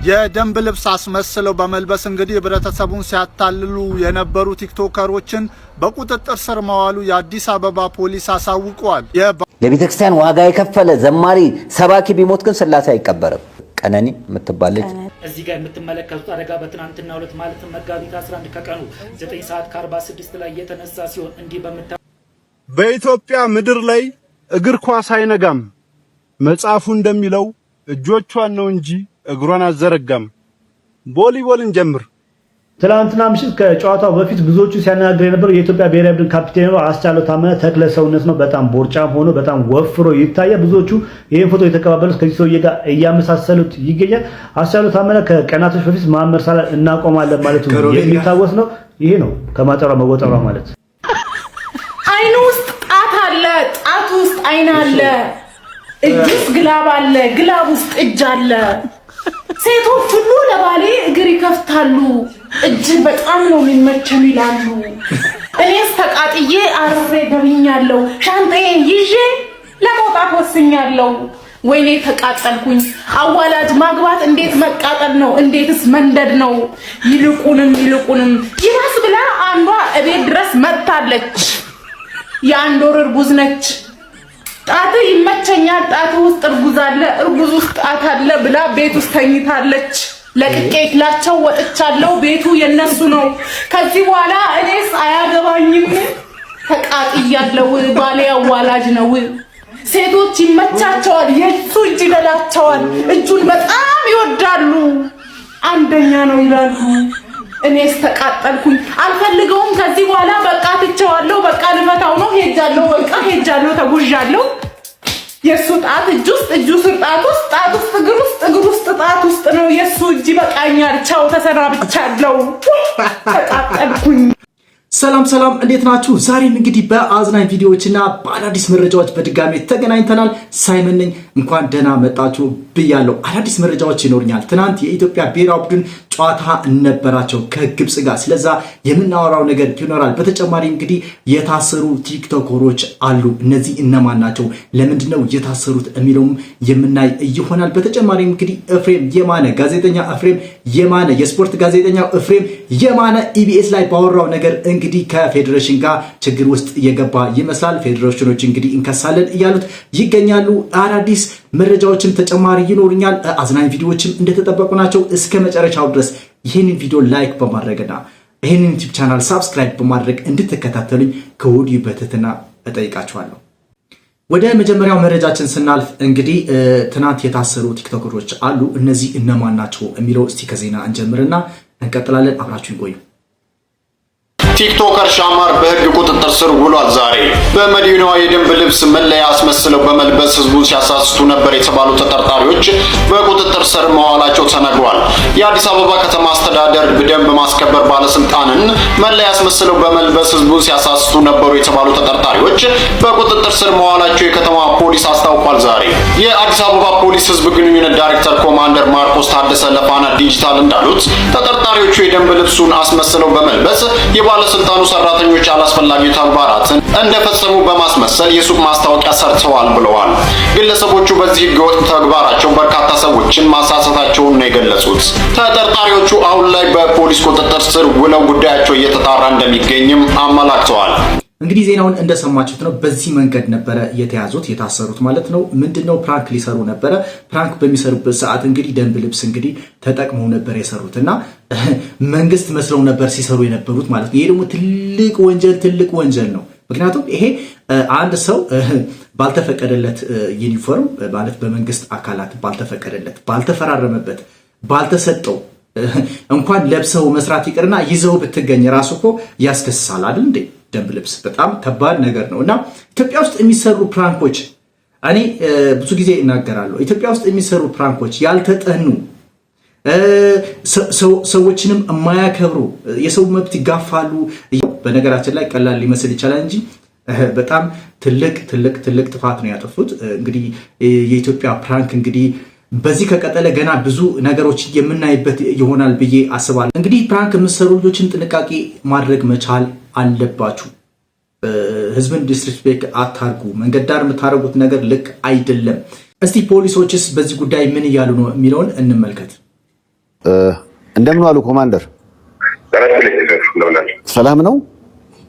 የደንብ ልብስ አስመስለው በመልበስ እንግዲህ ህብረተሰቡን ሲያታልሉ የነበሩ ቲክቶከሮችን በቁጥጥር ስር መዋሉ የአዲስ አበባ ፖሊስ አሳውቋል። ለቤተክርስቲያን ዋጋ የከፈለ ዘማሪ ሰባኪ ቢሞት ግን ስላሴ አይቀበርም። ቀነኒ የምትባለች እዚህ ጋር የምትመለከቱት አደጋ በትናንትናው ዕለት ማለትም መጋቢት 11 ከቀኑ 9:46 ላይ የተነሳ ሲሆን እንዲህ በኢትዮጵያ ምድር ላይ እግር ኳስ አይነጋም። መጽሐፉ እንደሚለው እጆቿን ነው እንጂ እግሯን አዘረጋም። ቮሊቦልን ጀምር። ትላንትና ምሽት ከጨዋታው በፊት ብዙዎቹ ሲያነጋግር የነበረው የኢትዮጵያ ብሔራዊ ቡድን ካፒቴን ነው አስቻለው ታመነ ተክለ ሰውነት ነው። በጣም ቦርጫም ሆኖ በጣም ወፍሮ ይታያል። ብዙዎቹ ይሄን ፎቶ የተቀባበሉት ከዚህ ሰውዬ ጋር እያመሳሰሉት ይገኛል። አስቻለው ታመነ ከቀናቶች በፊት መሐመድ ሳላ እናቆማለን ማለት ነው የሚታወስ ነው። ይሄ ነው ከማጠሯ መወጠሯ ማለት። አይኑ ውስጥ ጣት አለ፣ ጣት ውስጥ አይን አለ፣ እጅ ውስጥ ግላብ አለ፣ ግላብ ውስጥ እጅ አለ። ሴቶች ሁሉ ለባሌ እግር ይከፍታሉ፣ እጅ በጣም ነው የሚመቸው ይላሉ። እኔስ ተቃጥዬ አርሬ ገብኛለሁ፣ ሻንጣዬን ይዤ ለመውጣት ወስኛለሁ። ወይኔ ተቃጠልኩኝ። አዋላጅ ማግባት እንዴት መቃጠል ነው? እንዴትስ መንደድ ነው? ይልቁንም ይባስ ብላ አንዷ እቤት ድረስ መጥታለች። የአንድ ወር እርጉዝ ነች። ጣት ይመቸኛል፣ ጣት ውስጥ እርጉዝ አለ፣ እርጉዝ ውስጥ ጣት አለ ብላ ቤት ውስጥ ተኝታለች። ለቅቄላቸው ወጥቻለሁ፣ ቤቱ የነሱ ነው። ከዚህ በኋላ እኔስ አያገባኝም። ተቃጥያለሁ፣ ባሌ አዋላጅ ነው። ሴቶች ይመቻቸዋል፣ የሱ እጅ ይበላቸዋል። እጁን በጣም ይወዳሉ፣ አንደኛ ነው ይላሉ። እኔስ ተቃጠልኩኝ፣ አልፈልገውም። ከዚህ በኋላ በቃ ትቼዋለሁ፣ በቃ ልፈታው ነው። ሄጃለሁ፣ ተጉዣለሁ። የሱ ጣት እጅ ውስጥ፣ እጁ ስር ጣት ውስጥ፣ ጣት ውስጥ እግር ውስጥ፣ እግር ውስጥ ጣት ውስጥ ነው። የሱ እጅ በቃኛል። ቻው፣ ተሰናብቻለሁ። ተቃጠልኩኝ። ሰላም እንዴት ናችሁ? ዛሬም እንግዲህ በአዝናኝ ቪዲዮዎችና በአዳዲስ መረጃዎች በድጋሚ ተገናኝተናል። ሳይመን ነኝ። እንኳን ደህና መጣችሁ ብያለሁ። አዳዲስ መረጃዎች ይኖርኛል። ትናንት የኢትዮጵያ ብሔራዊ ቡድን ጨዋታ ነበራቸው ከግብጽ ጋር። ስለዛ የምናወራው ነገር ይኖራል። በተጨማሪ እንግዲህ የታሰሩ ቲክቶከሮች አሉ። እነዚህ እነማን ናቸው? ለምንድነው የታሰሩት የሚለውም የምናይ ይሆናል። በተጨማሪ እንግዲህ ኤፍሬም የማነ ጋዜጠኛ ኤፍሬም የማነ የስፖርት ጋዜጠኛው ኤፍሬም የማነ ኢቢኤስ ላይ ባወራው ነገር እንግዲህ ከፌዴሬሽን ጋር ችግር ውስጥ የገባ ይመስላል። ፌዴሬሽኖች እንግዲህ እንከሳለን እያሉት ይገኛሉ። አዳዲስ መረጃዎችም ተጨማሪ ይኖርኛል። አዝናኝ ቪዲዮዎችም እንደተጠበቁ ናቸው። እስከ መጨረሻው ድረስ ይህንን ቪዲዮ ላይክ በማድረግና ይህንን ዩቲዩብ ቻናል ሰብስክራይብ በማድረግ እንድትከታተሉኝ ከወዲሁ በትህትና እጠይቃችኋለሁ። ወደ መጀመሪያው መረጃችን ስናልፍ እንግዲህ ትናንት የታሰሩ ቲክቶከሮች አሉ። እነዚህ እነማን ናቸው የሚለው እስቲ ከዜና እንጀምርና እንቀጥላለን። አብራችሁን ቆዩ። ቲክቶከር ሻማር በህግ ቁጥጥር ስር ውሏል። ዛሬ በመዲናዋ የደንብ ልብስ መለያ አስመስለው በመልበስ ህዝቡን ሲያሳስቱ ነበር የተባሉ ተጠርጣሪዎች በቁጥጥር ስር መዋላቸው ተነግሯል። የአዲስ አበባ ከተማ አስተዳደር ደንብ ማስከበር ባለስልጣንን መለያ አስመስለው በመልበስ ህዝቡን ሲያሳስቱ ነበሩ የተባሉ ተጠርጣሪዎች በቁጥጥር ስር መዋላቸው የከተማ ፖሊስ አስታውቋል። ዛሬ የአዲስ አበባ ፖሊስ ህዝብ ግንኙነት ዳይሬክተር ኮማንደር ማርቆስ ታደሰ ለፋና ዲጂታል እንዳሉት ተጠርጣሪዎቹ የደንብ ልብሱን አስመስለው በመልበስ ባለስልጣኑ ሰራተኞች አላስፈላጊ ተግባራትን እንደፈጸሙ በማስመሰል የሱቅ ማስታወቂያ ሰርተዋል ብለዋል። ግለሰቦቹ በዚህ ህገወጥ ተግባራቸው በርካታ ሰዎችን ማሳሳታቸውን ነው የገለጹት። ተጠርጣሪዎቹ አሁን ላይ በፖሊስ ቁጥጥር ስር ውለው ጉዳያቸው እየተጣራ እንደሚገኝም አመላክተዋል። እንግዲህ ዜናውን እንደሰማችሁት ነው። በዚህ መንገድ ነበረ የተያዙት የታሰሩት ማለት ነው። ምንድነው ፕራንክ ሊሰሩ ነበረ። ፕራንክ በሚሰሩበት ሰዓት እንግዲህ ደንብ ልብስ እንግዲህ ተጠቅመው ነበር የሰሩትና መንግስት መስለው ነበር ሲሰሩ የነበሩት ማለት ነው። ይሄ ደግሞ ትልቅ ወንጀል ነው። ምክንያቱም ይሄ አንድ ሰው ባልተፈቀደለት ዩኒፎርም ማለት በመንግስት አካላት ባልተፈቀደለት፣ ባልተፈራረመበት፣ ባልተሰጠው እንኳን ለብሰው መስራት ይቅርና ይዘው ብትገኝ ራሱ እኮ ያስከስሳል አይደል እንዴ? ደንብ ልብስ በጣም ከባድ ነገር ነው እና ኢትዮጵያ ውስጥ የሚሰሩ ፕራንኮች እኔ ብዙ ጊዜ እናገራለሁ። ኢትዮጵያ ውስጥ የሚሰሩ ፕራንኮች ያልተጠኑ፣ ሰዎችንም የማያከብሩ፣ የሰው መብት ይጋፋሉ። በነገራችን ላይ ቀላል ሊመስል ይችላል እንጂ በጣም ትልቅ ጥፋት ነው ያጠፉት። እንግዲህ የኢትዮጵያ ፕራንክ እንግዲህ በዚህ ከቀጠለ ገና ብዙ ነገሮች የምናይበት ይሆናል ብዬ አስባለሁ። እንግዲህ ፕራንክ የምትሰሩ ልጆችን ጥንቃቄ ማድረግ መቻል አለባችሁ። ህዝብን ዲስሪስፔክት አታርጉ። መንገድ ዳር የምታደርጉት ነገር ልክ አይደለም። እስቲ ፖሊሶችስ በዚህ ጉዳይ ምን እያሉ ነው የሚለውን እንመልከት። እንደምን ዋሉ ኮማንደር? ሰላም ነው?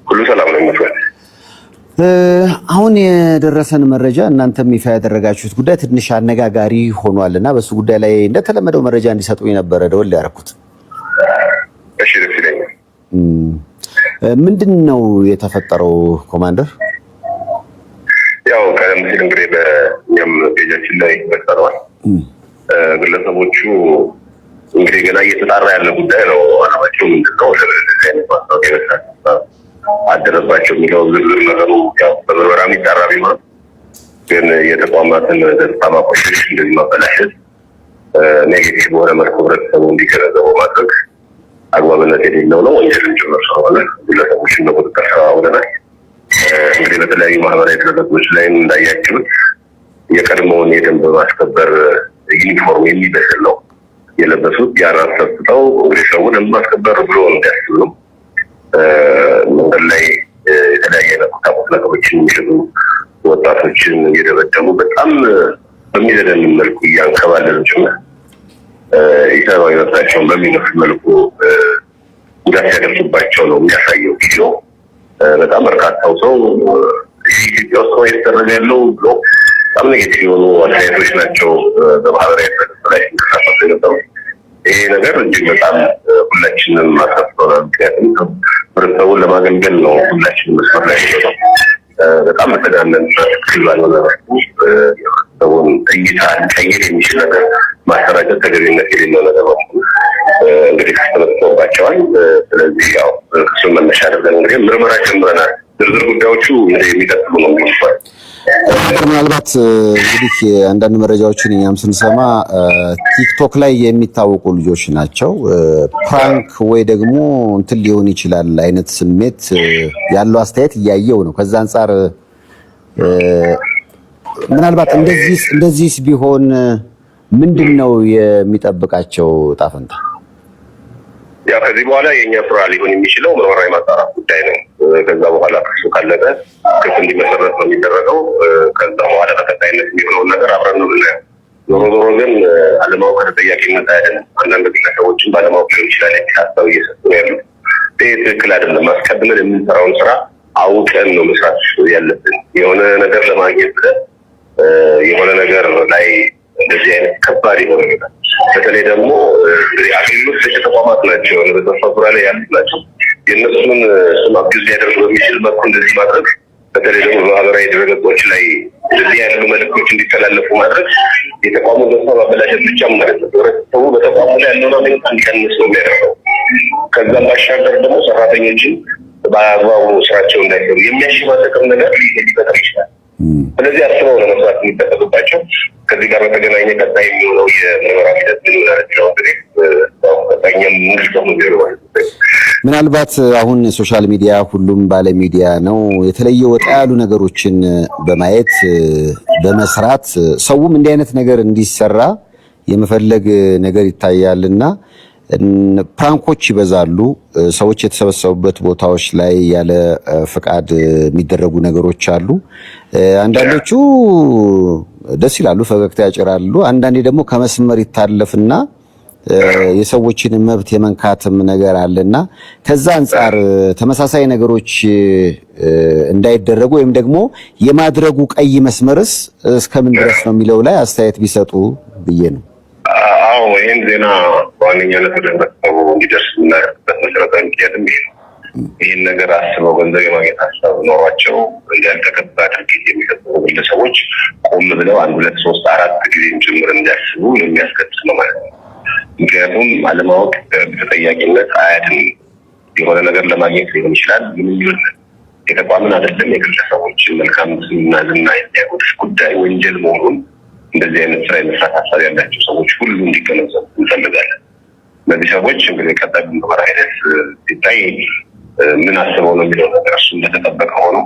ሁሉ ሰላም ነው ይመስላል። አሁን የደረሰን መረጃ እናንተም ይፋ ያደረጋችሁት ጉዳይ ትንሽ አነጋጋሪ ሆኗልና በሱ ጉዳይ ላይ እንደተለመደው መረጃ እንዲሰጡኝ ነበረ ደወል ያደረኩት። እሺ ደስ ይለኛል። ምንድነው የተፈጠረው ኮማንደር? ያው ቀደም ሲል እንግዲህ በእኛም ፔጃችን ላይ ተጠቅሷል። ግለሰቦቹ እንግዲህ ገና እየተጣራ ያለ ጉዳይ ነው። አላማቸው ምንድነው? ለዚህ አይነት ማስታወቂያ አደረባቸው የሚለው ዝርዝር ነገሩ ያው በምርመራ የሚጣራ ቢሆን ግን የተቋማትን ገጽታ ማቆሸሽ፣ እንደዚህ ማበላሸት፣ ኔጌቲቭ በሆነ መልኩ ህብረተሰቡ እንዲገነዘቡ ማድረግ አግባብነት የሌለው ነው። ወንጀልን ጭምር ስለሆነ ግለሰቦችን በቁጥጥር ስር አውለናል። እንግዲህ በተለያዩ ማህበራዊ ድረገጾች ላይም እንዳያችሁት የቀድሞውን የደንብ ማስከበር ዩኒፎርም የሚመስል ነው የለበሱት። ያን አሰጥተው እንግዲህ ሰውን ማስከበር ብሎ እንዲያስብ ነው። መንገድ ላይ የተለያየ ቁሳቁስ ነገሮችን የሚሸጡ ወጣቶችን እየደበደቡ በጣም በሚዘገንን መልኩ እያንከባለሉ ጭምር ኢሰብአዊ መብታቸውን በሚነፍ መልኩ ጉዳት ሲያደርሱባቸው ነው የሚያሳየው ቪዲዮ። በጣም በርካታው ሰው ኢትዮጵያ ውስጥ ነው የተደረገ ያለው ብሎ በጣም ኔጌቲቭ የሆኑ አስተያየቶች ናቸው በማህበራዊ ድረገጽ ላይ ሲንቀሳቀሱ የነበሩ። ይሄ ነገር እጅግ በጣም ሁላችንም አሳስቦናል። ምክንያቱም ህብረተሰቡን ለማገልገል ነው ሁላችንም መስመር ላይ ነው። በጣም በተጋነን ትክክል ባልሆነ መልኩ ህብረተሰቡን እይታ ሊቀይር የሚችል ነገር ማሰራጨት ተገቢነት የሌለው ነገር ነው። እንግዲህ ተመጥቶባቸዋል። ስለዚህ ያው ክሱን መነሻ አድርገን እንግዲህ ምርመራ ጀምረናል። ዝርዝር ጉዳዮቹ የሚቀጥሉ ነው የሚሆኑት። ምናልባት እንግዲህ አንዳንድ መረጃዎችን እኛም ስንሰማ ቲክቶክ ላይ የሚታወቁ ልጆች ናቸው። ፕራንክ ወይ ደግሞ እንትን ሊሆን ይችላል አይነት ስሜት ያለው አስተያየት እያየው ነው። ከዛ አንፃር ምናልባት እንደዚህስ ቢሆን ምንድነው የሚጠብቃቸው ጣፈንታ? ያው ከዚህ በኋላ የኛ ስራ ሊሆን የሚችለው ምርመራ የማጣራት ጉዳይ ነው። ከዛ በኋላ ክሱ ካለቀ ክስ እንዲመሰረት ነው የሚደረገው። ከዛ በኋላ በቀጣይነት የሚሆነውን ነገር አብረን ነው የምናየው። ዞሮ ዞሮ ግን አለማወቅ ተጠያቂነት አይደለም። አንዳንድ ግለሰቦችን ባለማወቅ ሊሆን ይችላል የሚል ሀሳብ እየሰጡ ነው ያሉት። ይህ ትክክል አይደለም። አስቀድመን የምንሰራውን ስራ አውቀን ነው መስራት ያለብን። የሆነ ነገር ለማግኘት ብለን የሆነ ነገር ላይ እንደዚህ አይነት ከባድ የሆነ ነገር በተለይ ደግሞ አገልግሎት ሰጪ ተቋማት ናቸው በተፈጥሮ ላይ ያሉት ናቸው። የእነሱን ስም አቢዩዝ ሊያደርጉ በሚችል መልኩ እንደዚህ ማድረግ፣ በተለይ ደግሞ በማህበራዊ ድረገጾች ላይ እንደዚህ ያሉ መልዕክቶች እንዲተላለፉ ማድረግ የተቋሙን ገጽታ ማበላሸት ብቻ ማለት ነው። ህብረተሰቡ በተቋሙ ላይ ያለውን አመኔታ እንዲቀንስ ነው የሚያደርገው። ከዛም ባሻገር ደግሞ ሰራተኞችን በአግባቡ ስራቸው እንዳይሰሩ የሚያሸማቀቅም ነገር ሊፈጠር ይችላል። ስለዚህ አስበው ነው መስራት የሚጠበቅባቸው። ከዚህ ጋር በተገናኘ ቀጣይ የሚሆነው የምርመራ ሂደት ምን ይሆናል ነው እንግዲህ ቀጣይኛም መንግስት ነው ምናልባት አሁን ሶሻል ሚዲያ ሁሉም ባለ ሚዲያ ነው። የተለየ ወጣ ያሉ ነገሮችን በማየት በመስራት ሰውም እንዲህ አይነት ነገር እንዲሰራ የመፈለግ ነገር ይታያልና ፕራንኮች ይበዛሉ። ሰዎች የተሰበሰቡበት ቦታዎች ላይ ያለ ፍቃድ የሚደረጉ ነገሮች አሉ። አንዳንዶቹ ደስ ይላሉ፣ ፈገግታ ያጭራሉ። አንዳንዴ ደግሞ ከመስመር ይታለፍና የሰዎችን መብት የመንካትም ነገር አለና ከዛ አንፃር ተመሳሳይ ነገሮች እንዳይደረጉ ወይም ደግሞ የማድረጉ ቀይ መስመርስ እስከምን ድረስ ነው የሚለው ላይ አስተያየት ቢሰጡ ብዬ ነው። አዎ ይህን ዜና በዋነኛነት ወደ ህብረተሰቡ እንዲደርስ የምናደርግበት መሰረታዊ ምክንያትም ይሄ ነው። ይህን ነገር አስበው ገንዘብ የማግኘት ሀሳብ ኖሯቸው ያልተገባ ድርጊት የሚፈጽሙ ግለሰቦች ቆም ብለው 1 2 3 4 ጊዜም ጭምር እንዲያስቡ የሚያስከትል ነው ማለት ነው። ምክንያቱም አለማወቅ ተጠያቂነት አያድንም። የሆነ ነገር ለማግኘት ሊሆን ይችላል። ምንም ይሁን የተቋምን አይደለም የግለሰቦችን መልካም ስምና ዝና የሚያጎድፍ ጉዳይ ወንጀል መሆኑን እንደዚህ አይነት ስራ የመስራት ሀሳብ ያላቸው ሰዎች ሁሉ እንዲገነዘቡ እንፈልጋለን። እነዚህ ሰዎች እንግዲህ ቀጣይ ምርመራ ሂደት ሲታይ ምን አስበው ነው የሚለው ነገር እሱ እንደተጠበቀ ሆኖ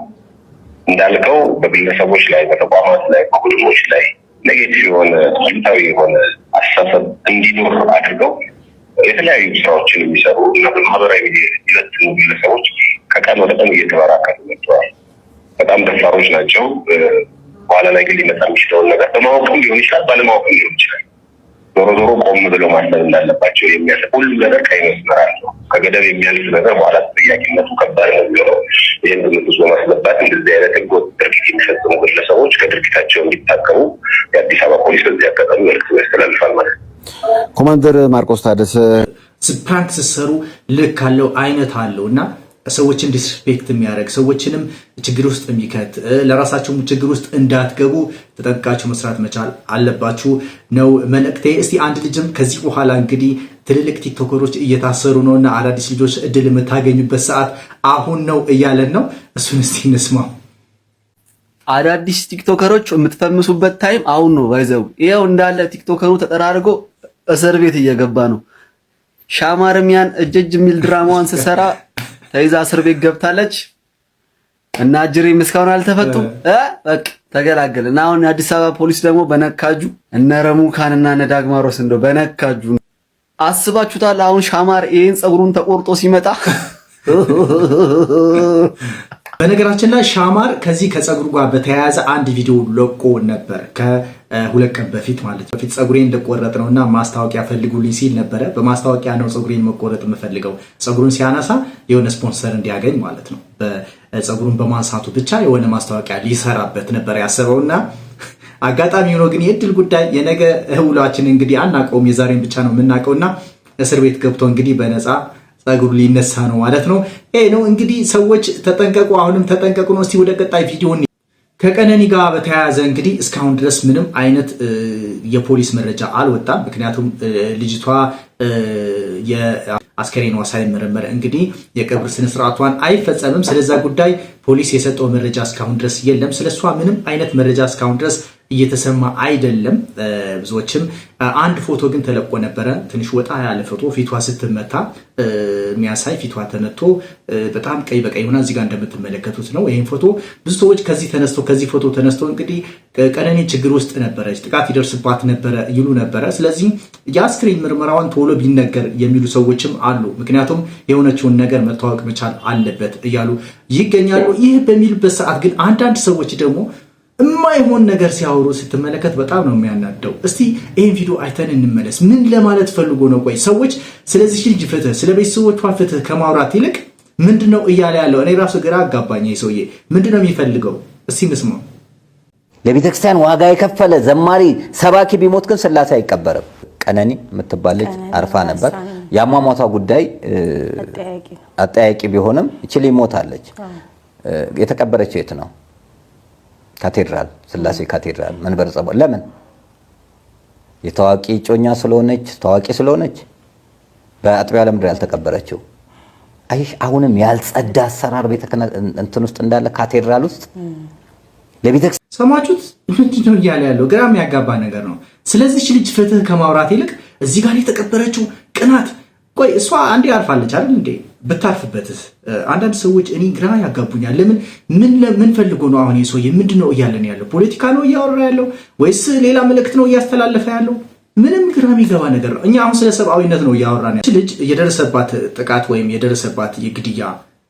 እንዳልከው በግለሰቦች ላይ፣ በተቋማት ላይ፣ በቡድኖች ላይ ኔጌቲቭ የሆነ ስልታዊ የሆነ አስተሳሰብ እንዲኖር አድርገው የተለያዩ ስራዎችን የሚሰሩ እና በማህበራዊ ሚዲያ የሚበትኑ ግለሰቦች ከቀን ወደ ቀን እየተበራከቱ መጥተዋል። በጣም ደፋሮች ናቸው። በኋላ ላይ ግን ሊመጣ የሚችለውን ነገር በማወቅም ሊሆን ይችላል፣ ባለማወቅም ሊሆን ይችላል። ዞሮ ዞሮ ቆም ብለው ማሰብ እንዳለባቸው የሚያስብ ሁሉ ነገር ቀይ መስመር አለው። ከገደብ የሚያልፍ ነገር በኋላ ተጠያቂነቱ ከባድ ነው የሚሆነው። ይህን ግምት ውስጥ በማስገባት እንደዚህ አይነት ህገወጥ ድርጊት የሚፈጽሙ ግለሰቦች ከድርጊታቸው እንዲታቀቡ የአዲስ አበባ ፖሊስ በዚህ አጋጣሚ መልዕክት ያስተላልፋል ማለት ነው። ኮማንደር ማርቆስ ታደሰ ፕራንክ ስትሰሩ ልክ አለው አይነት አለው እና ሰዎችን ዲስሪስፔክት የሚያደርግ ሰዎችንም ችግር ውስጥ የሚከት ለራሳቸውም ችግር ውስጥ እንዳትገቡ ተጠንቅቃችሁ መስራት መቻል አለባችሁ ነው መልእክቴ። እስቲ አንድ ልጅም ከዚህ በኋላ እንግዲህ ትልልቅ ቲክቶከሮች እየታሰሩ ነውና አዳዲስ ልጆች እድል የምታገኙበት ሰዓት አሁን ነው እያለን ነው። እሱን እስቲ እንስማው። አዳዲስ ቲክቶከሮች የምትፈምሱበት ታይም አሁን ነው። ባይዘው ይሄው እንዳለ ቲክቶከሩ ተጠራርጎ እስር ቤት እየገባ ነው። ሻማርሚያን እጅ የሚል ድራማዋን ስሰራ ተይዛ እስር ቤት ገብታለች እና ጅሪም እስካሁን አልተፈቱም። በቃ ተገላገልን። አሁን የአዲስ አበባ ፖሊስ ደግሞ በነካጁ እነ ረሙካን እና እነ ዳግማሮስ እንደው በነካጁ አስባችሁታል። አሁን ሻማር ይሄን ፀጉሩን ተቆርጦ ሲመጣ በነገራችን ላይ ሻማር ከዚህ ከፀጉሩ ጋር በተያያዘ አንድ ቪዲዮ ለቆ ነበር ከሁለት ቀን በፊት ማለት ነው። በፊት ፀጉሬን እንደቆረጥ ነውና ማስታወቂያ ፈልጉልኝ ሲል ነበረ። በማስታወቂያ ነው ፀጉሬን መቆረጥ የምፈልገው። ፀጉሩን ሲያነሳ የሆነ ስፖንሰር እንዲያገኝ ማለት ነው። በፀጉሩን በማንሳቱ ብቻ የሆነ ማስታወቂያ ሊሰራበት ነበር ያሰበውና አጋጣሚ ሆኖ ግን የእድል ጉዳይ የነገ ውሏችን እንግዲህ አናውቀውም። የዛሬን ብቻ ነው የምናውቀውና እስር ቤት ገብቶ እንግዲህ በነፃ ፀጉሩ ሊነሳ ነው ማለት ነው። ነው እንግዲህ ሰዎች ተጠንቀቁ፣ አሁንም ተጠንቀቁ ነው። እስቲ ወደ ቀጣይ ቪዲዮ ከቀነኒ ጋር በተያያዘ እንግዲህ እስካሁን ድረስ ምንም አይነት የፖሊስ መረጃ አልወጣም። ምክንያቱም ልጅቷ የአስከሬኗ ሳይመረመር እንግዲህ የቀብር ስነስርዓቷን አይፈጸምም። ስለዛ ጉዳይ ፖሊስ የሰጠው መረጃ እስካሁን ድረስ የለም። ስለሷ ምንም አይነት መረጃ እስካሁን ድረስ እየተሰማ አይደለም። ብዙዎችም አንድ ፎቶ ግን ተለቆ ነበረ፣ ትንሽ ወጣ ያለ ፎቶ ፊቷ ስትመታ የሚያሳይ ፊቷ ተመቶ በጣም ቀይ በቀይ ሆና እዚህ ጋር እንደምትመለከቱት ነው። ይህን ፎቶ ብዙ ሰዎች ከዚህ ፎቶ ተነስቶ እንግዲህ ቀነኒ ችግር ውስጥ ነበረች፣ ጥቃት ይደርስባት ነበረ ይሉ ነበረ። ስለዚህ የአስክሬን ምርመራዋን ቶሎ ቢነገር የሚሉ ሰዎችም አሉ። ምክንያቱም የሆነችውን ነገር መታወቅ መቻል አለበት እያሉ ይገኛሉ። ይህ በሚልበት ሰዓት ግን አንዳንድ ሰዎች ደግሞ የማይሆን ነገር ሲያወሩ ስትመለከት በጣም ነው የሚያናደው። እስቲ ይህን ቪዲዮ አይተን እንመለስ። ምን ለማለት ፈልጎ ነው? ቆይ ሰዎች ስለዚህ ልጅ ፍትህ፣ ስለ ቤተሰቦቿ ፍትህ ከማውራት ይልቅ ምንድነው እያለ ያለው? እኔ ራሱ ግራ አጋባኝ። ሰውዬ ምንድነው የሚፈልገው? እስቲ እንስማው። ለቤተክርስቲያን ዋጋ የከፈለ ዘማሪ ሰባኪ ቢሞት ግን ስላሴ አይቀበርም። ቀነኒ የምትባል ልጅ አርፋ ነበር። የአሟሟቷ ጉዳይ አጠያቂ ቢሆንም እችል ሞታለች። የተቀበረችው የት ነው? ካቴድራል፣ ስላሴ ካቴድራል መንበረ ጸባዖት። ለምን? የታዋቂ ጮኛ ስለሆነች ታዋቂ ስለሆነች በአጥቢያ ለምድር ያልተቀበረችው? አይሽ አሁንም ያልጸዳ አሰራር እንትን ውስጥ እንዳለ ካቴድራል ውስጥ ለቤተክርስቲያን ሰማችሁት? ምንድነው እያለ ያለው? ግራ የሚያጋባ ነገር ነው። ስለዚህ ልጅ ፍትህ ከማውራት ይልቅ እዚህ ጋር የተቀበረችው ቅናት። ቆይ እሷ አንዴ አርፋለች አይደል እንዴ? ብታርፍበትስ? አንዳንድ ሰዎች እኔ ግራ ያጋቡኛል። ምን ፈልጎ ነው አሁን የሰውዬ ምንድነው እያለን ያለው? ፖለቲካ ነው እያወራ ያለው ወይስ ሌላ መልእክት ነው እያስተላለፈ ያለው? ምንም ግራ የሚገባ ነገር ነው። እኛ አሁን ስለ ሰብአዊነት ነው እያወራን ያለው። ልጅ የደረሰባት ጥቃት ወይም የደረሰባት የግድያ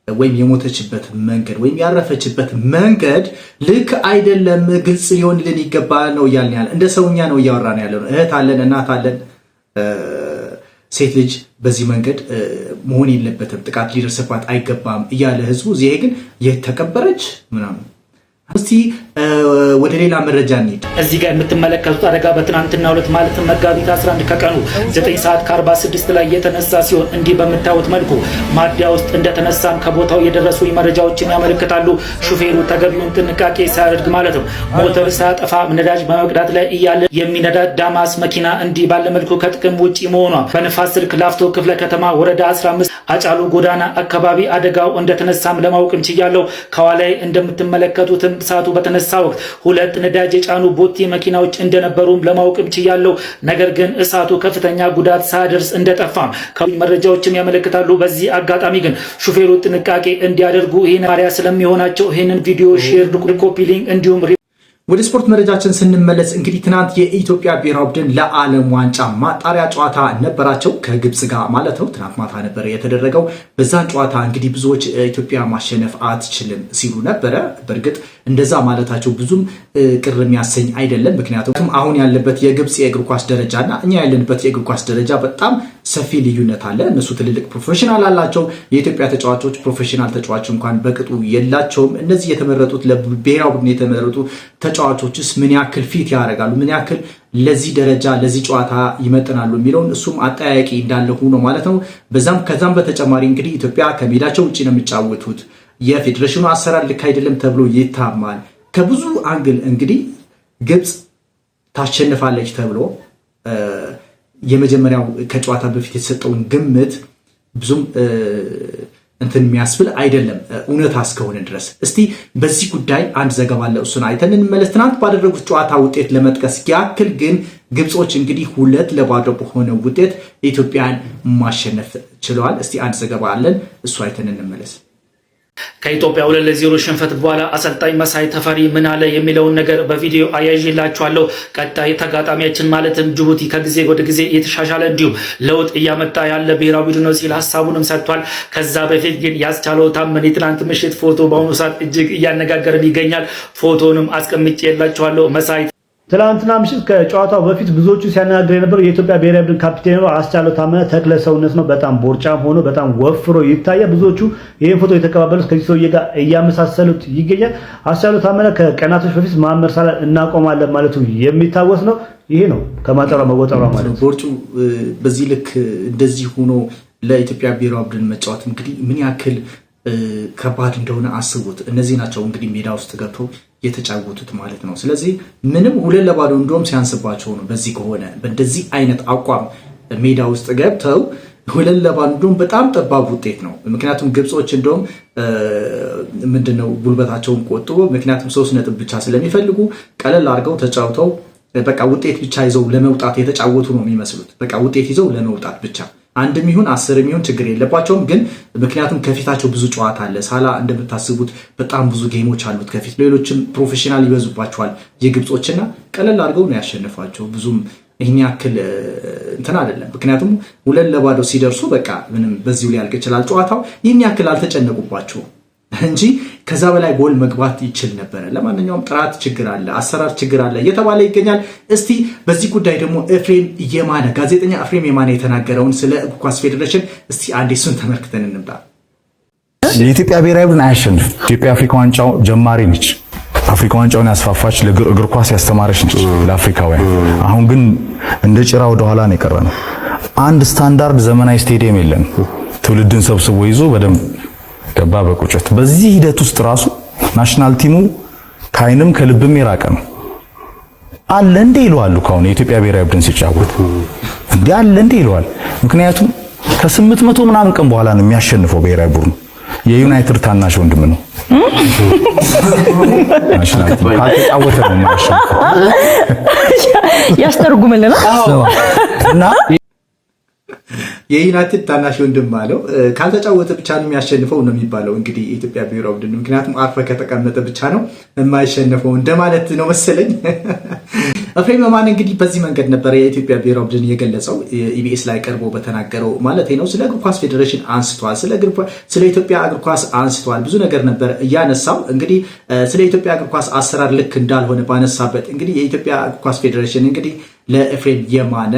ወይም የሞተችበት መንገድ ወይም ያረፈችበት መንገድ ልክ አይደለም፣ ግልጽ ሊሆንልን ይገባል ነው እያልን ያለ። እንደ ሰውኛ ነው እያወራን ያለው። እህት አለን፣ እናት አለን። ሴት ልጅ በዚህ መንገድ መሆን የለበትም፣ ጥቃት ሊደርስባት አይገባም እያለ ህዝቡ እዚህ ግን የተከበረች ምናምን። እስቲ ወደ ሌላ መረጃ እንሂድ። እዚህ ጋር የምትመለከቱት አደጋ በትናንትናው ዕለት ማለትም መጋቢት 11 ከቀኑ 9 ሰዓት ከ46 ላይ የተነሳ ሲሆን እንዲህ በምታዩት መልኩ ማዲያ ውስጥ እንደተነሳም ከቦታው የደረሱ መረጃዎችን ያመለክታሉ። ሹፌሩ ተገቢውን ጥንቃቄ ሳያደርግ ማለትም ሞተር ሳያጠፋ ነዳጅ በመቅዳት ላይ እያለ የሚነዳት ዳማስ መኪና እንዲህ ባለ መልኩ ከጥቅም ውጪ መሆኗ በንፋስ ስልክ ላፍቶ ክፍለ ከተማ ወረዳ 15 አጫሉ ጎዳና አካባቢ አደጋው እንደተነሳም ለማወቅም ችያለሁ። ከኋላይ እንደምትመለከቱትም እሳቱ በተነሳ ወቅት 2 ነዳጅ የጫኑ ቦቴ መኪናዎች እንደነበሩም ለማወቅም ችያለሁ። ነገር ግን እሳቱ ከፍተኛ ጉዳት ሳያደርስ እንደጠፋም መረጃዎችም ያመለክታሉ። በዚህ አጋጣሚ ግን ሹፌሩ ጥንቃቄ እንዲያደርጉ ይህን ማሪያ ስለሚሆናቸው ይህንን ቪዲዮ ሼር፣ ኮፒ ሊንክ እንዲሁም ወደ ስፖርት መረጃችን ስንመለስ እንግዲህ ትናንት የኢትዮጵያ ብሔራዊ ቡድን ለዓለም ዋንጫ ማጣሪያ ጨዋታ ነበራቸው ከግብጽ ጋር ማለት ነው። ትናንት ማታ ነበር የተደረገው። በዛን ጨዋታ እንግዲህ ብዙዎች ኢትዮጵያ ማሸነፍ አትችልም ሲሉ ነበረ። በእርግጥ እንደዛ ማለታቸው ብዙም ቅር የሚያሰኝ አይደለም። ምክንያቱም አሁን ያለበት የግብጽ የእግር ኳስ ደረጃና እኛ ያለንበት የእግር ኳስ ደረጃ በጣም ሰፊ ልዩነት አለ። እነሱ ትልልቅ ፕሮፌሽናል አላቸው። የኢትዮጵያ ተጫዋቾች ፕሮፌሽናል ተጫዋች እንኳን በቅጡ የላቸውም። እነዚህ የተመረጡት ለብሔራዊ ቡድን የተመረጡ ተጫዋቾችስ ምን ያክል ፊት ያደርጋሉ፣ ምን ያክል ለዚህ ደረጃ ለዚህ ጨዋታ ይመጥናሉ የሚለውን እሱም አጠያያቂ እንዳለ ሆኖ ማለት ነው። ከዛም በተጨማሪ እንግዲህ ኢትዮጵያ ከሜዳቸው ውጭ ነው የሚጫወቱት። የፌዴሬሽኑ አሰራር ልክ አይደለም ተብሎ ይታማል። ከብዙ አንግል እንግዲህ ግብጽ ታሸንፋለች ተብሎ የመጀመሪያው ከጨዋታ በፊት የተሰጠውን ግምት ብዙም እንትን የሚያስብል አይደለም እውነታ እስከሆነ ድረስ። እስቲ በዚህ ጉዳይ አንድ ዘገባ አለ፣ እሱን አይተን እንመለስ። ትናንት ባደረጉት ጨዋታ ውጤት ለመጥቀስ ያክል ግን ግብጾች እንግዲህ 2-0 በሆነ ውጤት ኢትዮጵያን ማሸነፍ ችለዋል። እስቲ አንድ ዘገባ አለን፣ እሱ አይተን እንመለስ። ከኢትዮጵያ 2-0 ሽንፈት በኋላ አሰልጣኝ መሳይ ተፈሪ ምን አለ የሚለውን ነገር በቪዲዮ አያይዤላችኋለሁ። ቀጣይ ተጋጣሚያችን ማለትም ጅቡቲ ከጊዜ ወደ ጊዜ የተሻሻለ እንዲሁም ለውጥ እያመጣ ያለ ብሔራዊ ቡድን ነው ሲል ሀሳቡንም ሰጥቷል። ከዛ በፊት ግን ያስቻለው ታመነ የትናንት ምሽት ፎቶ በአሁኑ ሰዓት እጅግ እያነጋገረን ይገኛል። ፎቶንም አስቀምጬላችኋለሁ። መሳይ ትላንትና ምሽት ከጨዋታው በፊት ብዙዎቹ ሲያነጋግር የነበረው የኢትዮጵያ ብሔራዊ ቡድን ካፒቴኑ አስቻለው ታመነ ተክለ ሰውነት ነው። በጣም ቦርጫም ሆኖ በጣም ወፍሮ ይታያል። ብዙዎቹ ይህን ፎቶ የተቀባበሉት ከዚህ ሰውዬ ጋር እያመሳሰሉት ይገኛል። አስቻለው ታመነ ከቀናቶች በፊት መሐመድ ሳላህ እናቆማለን ማለቱ የሚታወስ ነው። ይሄ ነው ከማጠሯ መወጠሯ ማለት ነው። ቦርጩ በዚህ ልክ እንደዚህ ሆኖ ለኢትዮጵያ ብሔራዊ ቡድን መጫወት እንግዲህ ምን ያክል ከባድ እንደሆነ አስቡት። እነዚህ ናቸው እንግዲህ ሜዳ ውስጥ ገብተው የተጫወቱት ማለት ነው። ስለዚህ ምንም 2-0 እንደውም ሲያንስባቸው ነው። በዚህ ከሆነ በእንደዚህ አይነት አቋም ሜዳ ውስጥ ገብተው 2-0 እንደውም በጣም ጠባብ ውጤት ነው። ምክንያቱም ግብጾች እንደውም ምንድነው ጉልበታቸውን ቆጥቦ ምክንያቱም 3 ነጥብ ብቻ ስለሚፈልጉ ቀለል አድርገው ተጫውተው በቃ ውጤት ብቻ ይዘው ለመውጣት የተጫወቱ ነው የሚመስሉት። በቃ ውጤት ይዘው ለመውጣት ብቻ 1 ይሁን 10 ይሁን ችግር የለባቸውም። ግን ምክንያቱም ከፊታቸው ብዙ ጨዋታ አለ። ሳላ እንደምታስቡት በጣም ብዙ ጌሞች አሉት ከፊት። ሌሎችም ፕሮፌሽናል ይበዙባቸዋል የግብጾችና ቀለል አድርገው ነው ያሸነፏቸው። ብዙም ይህን ያክል እንትን አይደለም። ምክንያቱም 2-0 ሲደርሱ በቃ ምንም በዚሁ ሊያልቅ ይችላል ጨዋታው። ይህን ያክል አልተጨነቁባቸው እንጂ ከዛ በላይ ጎል መግባት ይችል ነበረ። ለማንኛውም ጥራት ችግር አለ፣ አሰራር ችግር አለ እየተባለ ይገኛል። እስቲ በዚህ ጉዳይ ደግሞ ጋዜጠኛ ኤፍሬም የማነ የተናገረውን ስለ እግር ኳስ ፌዴሬሽን እስቲ አንዴ እሱን ተመልክተን እንምጣ። የኢትዮጵያ ብሔራዊ ቡድን አያሸንፍ። ኢትዮጵያ አፍሪካ ዋንጫው ጀማሪ ነች። አፍሪካ ዋንጫውን ያስፋፋች ለእግር ኳስ ያስተማረች ነች ለአፍሪካውያን። አሁን ግን እንደ ጭራ ወደ ኋላ ነው የቀረነው። አንድ ስታንዳርድ ዘመናዊ ስቴዲየም የለም። ትውልድን ሰብስቦ ይዞ በደንብ ገባ በቁጭት። በዚህ ሂደት ውስጥ ራሱ ናሽናል ቲሙ ከአይንም ከልብም የራቀ ነው። አለ እንደ ይለዋል ካሁን የኢትዮጵያ ብሔራዊ ቡድን ሲጫወት እንዴ አለ እንደ ይለዋል። ምክንያቱም ከ800 ምናምን ቀን በኋላ ነው የሚያሸንፈው ብሔራዊ ቡድን። የዩናይትድ ታናሽ ወንድም ነው። ናሽናል ቲም ካልተጫወተ ነው የሚያሸንፈው። ያስተርጉምልና እና የዩናይትድ ታናሽ ወንድም አለው። ካልተጫወተ ብቻ ነው የሚያሸንፈው ነው የሚባለው እንግዲህ የኢትዮጵያ ብሔራዊ ቡድን። ምክንያቱም አርፈ ከተቀመጠ ብቻ ነው የማይሸነፈው እንደማለት ነው መሰለኝ። ኤፍሬም የማነ እንግዲህ በዚህ መንገድ ነበር የኢትዮጵያ ብሔራዊ ቡድን የገለጸው። ኢቢኤስ ላይ ቀርቦ በተናገረው ማለት ነው። ስለ እግር ኳስ ፌዴሬሽን አንስቷል። ስለ ኢትዮጵያ እግር ኳስ አንስቷል። ብዙ ነገር ነበር እያነሳው። እንግዲህ ስለ ኢትዮጵያ እግር ኳስ አሰራር ልክ እንዳልሆነ ባነሳበት እንግዲህ የኢትዮጵያ እግር ኳስ ፌዴሬሽን እንግዲህ ለኤፍሬም የማነ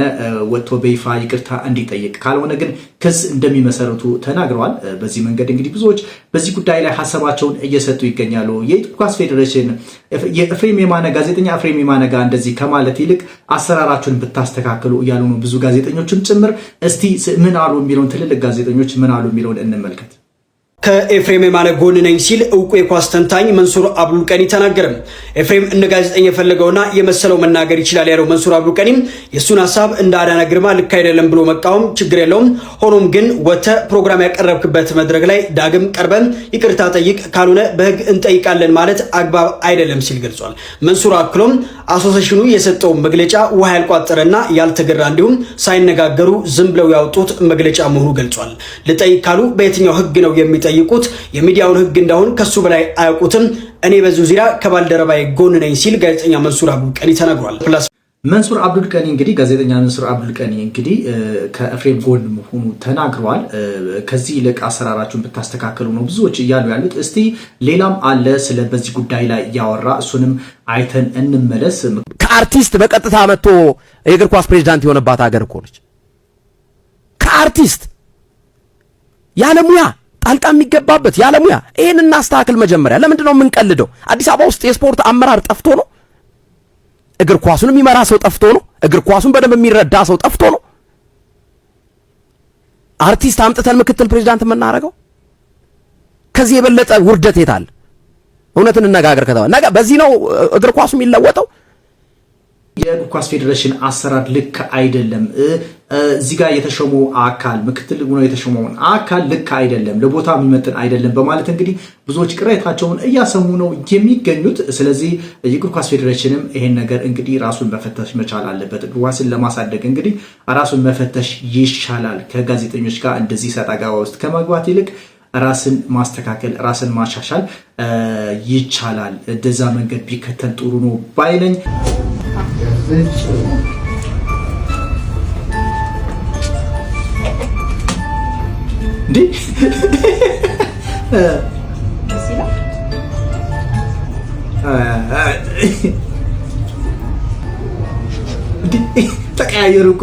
ወጥቶ በይፋ ይቅርታ እንዲጠይቅ ካልሆነ ግን ክስ እንደሚመሰረቱ ተናግረዋል። በዚህ መንገድ እንግዲህ ብዙዎች በዚህ ጉዳይ ላይ ሀሳባቸውን እየሰጡ ይገኛሉ። የኢትዮጵያ ኳስ ፌዴሬሽን ጋዜጠኛ ኤፍሬም የማነ ጋር እንደዚህ ከማለት ይልቅ አሰራራችሁን ብታስተካክሉ እያሉ ነው ብዙ ጋዜጠኞችም ጭምር። እስቲ ምን አሉ የሚለውን ትልልቅ ጋዜጠኞች ምን አሉ የሚለውን እንመልከት። ከኤፍሬም የማነ ጎን ነኝ ሲል እውቁ የኳስ ተንታኝ መንሱር አብዱል ቀኒ ተናገረ። ኤፍሬም እንደ ጋዜጠኛ የፈለገውና የመሰለው መናገር ይችላል ያለው መንሱር አብዱል ቀኒ የሱን ሐሳብ እንደ አዳነ ግርማ ልክ አይደለም ብሎ መቃወም ችግር የለውም፣ ሆኖም ግን ወተ ፕሮግራም ያቀረብክበት መድረክ ላይ ዳግም ቀርበን ይቅርታ ጠይቅ፣ ካልሆነ በህግ እንጠይቃለን ማለት አግባብ አይደለም ሲል ገልጿል። መንሱር አክሎም አሶሴሽኑ የሰጠው መግለጫ ውሃ ያልቋጠረና ያልተገራ እንዲሁም ሳይነጋገሩ ዝም ብለው ያወጡት መግለጫ መሆኑ ገልጿል። ልጠይቅ ካሉ በየትኛው ህግ ነው የሚጠይቅ ሲጠይቁት የሚዲያውን ህግ እንዳሁን ከሱ በላይ አያውቁትም፣ እኔ በዚህ ዙሪያ ከባልደረባዬ ጎን ነኝ ሲል ጋዜጠኛ መንሱር አብዱል ቀኒ ተናግሯል። መንሱር አብዱል ቀኒ እንግዲህ ጋዜጠኛ መንሱር አብዱል ቀኒ እንግዲህ ከኤፍሬም ጎን መሆኑ ተናግሯል። ከዚህ ይልቅ አሰራራችሁን ብታስተካከሉ ነው ብዙዎች እያሉ ያሉት። እስቲ ሌላም አለ ስለ በዚህ ጉዳይ ላይ ያወራ፣ እሱንም አይተን እንመለስ። ከአርቲስት በቀጥታ መጥቶ የእግር ኳስ ፕሬዝዳንት የሆነባት ሀገር እኮ ነች። ከአርቲስት ያለሙያ ጣልቃ የሚገባበት ያለሙያ። ይሄን እናስተካክል መጀመሪያ። ለምንድን ነው የምንቀልደው? አዲስ አበባ ውስጥ የስፖርት አመራር ጠፍቶ ነው? እግር ኳሱን የሚመራ ሰው ጠፍቶ ነው? እግር ኳሱን በደንብ የሚረዳ ሰው ጠፍቶ ነው? አርቲስት አምጥተን ምክትል ፕሬዝዳንት የምናደርገው? ከዚህ የበለጠ ውርደት የታለ? እውነትን እንነጋገር ከተባለ ነገ በዚህ ነው እግር ኳሱ የሚለወጠው። የእግር ኳስ ፌዴሬሽን አሰራር ልክ አይደለም። እዚህ ጋር የተሾመው አካል ምክትል ሆኖ የተሾመውን አካል ልክ አይደለም፣ ለቦታ የሚመጥን አይደለም በማለት እንግዲህ ብዙዎች ቅሬታቸውን እያሰሙ ነው የሚገኙት። ስለዚህ የእግር ኳስ ፌዴሬሽንም ይሄን ነገር እንግዲህ ራሱን መፈተሽ መቻል አለበት። እግር ኳስን ለማሳደግ እንግዲህ ራሱን መፈተሽ ይሻላል። ከጋዜጠኞች ጋር እንደዚህ ሰጣ ገባ ውስጥ ከመግባት ይልቅ ራስን ማስተካከል ራስን ማሻሻል ይቻላል። እንደዛ መንገድ ቢከተል ጥሩ ነው ባይነኝ። ተቀያየሩ እኮ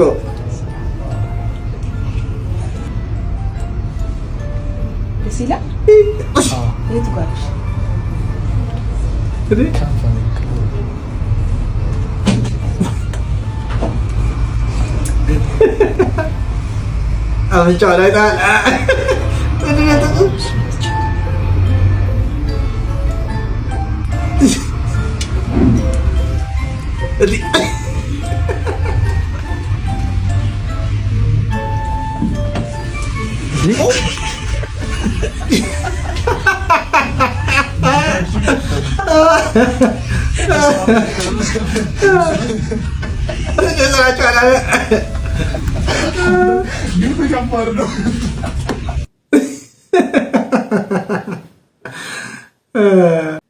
ሲላ የት ጋርሽ አሁን ጫላታ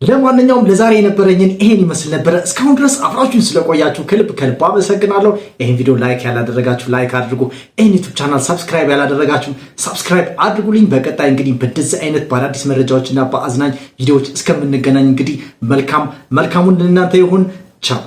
ለማንኛውም ለዛሬ የነበረኝን ይሄን ይመስል ነበር። እስካሁን ድረስ አብራችሁን ስለቆያችሁ ከልብ አመሰግናለሁ። ይሄን ቪዲዮ ላይክ ያላደረጋችሁ ላይክ አድርጉ። ይሄን ዩቲዩብ ቻናል ሰብስክራይብ ያላደረጋችሁ ሰብስክራይብ አድርጉልኝ። በቀጣይ እንግዲህ በደዚህ አይነት በአዳዲስ መረጃዎችና በአዝናኝ ቪዲዮዎች እስከምንገናኝ እንግዲህ መልካሙን ለእናንተ ይሁን። ቻው።